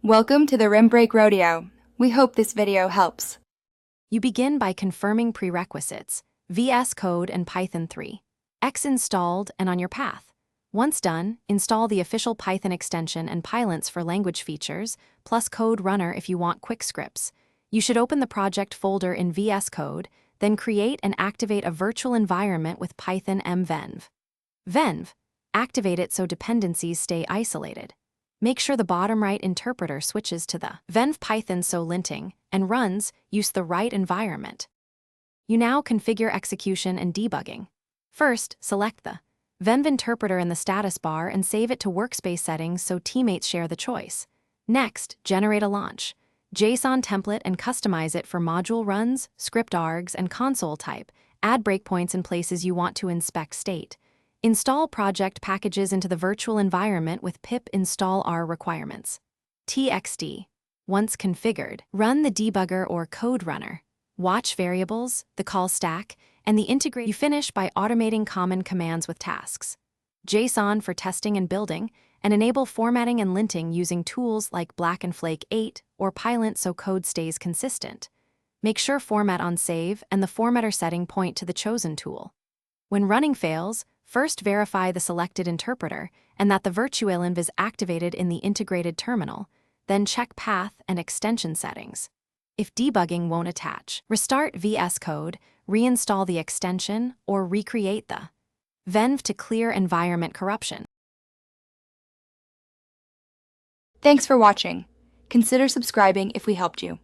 Welcome to the Rim Break Rodeo. We hope this video helps. You begin by confirming prerequisites, VS Code and Python 3. X installed and on your path. Once done, install the official Python extension and pylons for language features, plus Code Runner if you want quick scripts. You should open the project folder in VS Code, then create and activate a virtual environment with Python mvenv. Venv. Activate it so dependencies stay isolated. Make sure the bottom right interpreter switches to the venv Python so linting and runs use the right environment. You now configure execution and debugging. First, select the venv interpreter in the status bar and save it to workspace settings so teammates share the choice. Next, generate a launch JSON template and customize it for module runs, script args, and console type. Add breakpoints in places you want to inspect state. Install project packages into the virtual environment with pip install R requirements. TXT. Once configured, run the debugger or code runner. Watch variables, the call stack, and the integrate. You finish by automating common commands with tasks. JSON for testing and building, and enable formatting and linting using tools like Black and Flake 8 or Pylint so code stays consistent. Make sure format on save and the formatter setting point to the chosen tool. When running fails, first verify the selected interpreter and that the virtualenv is activated in the integrated terminal, then check path and extension settings. If debugging won't attach, restart VS Code, reinstall the extension, or recreate the venv to clear environment corruption. Thanks for watching. Consider subscribing if we helped you.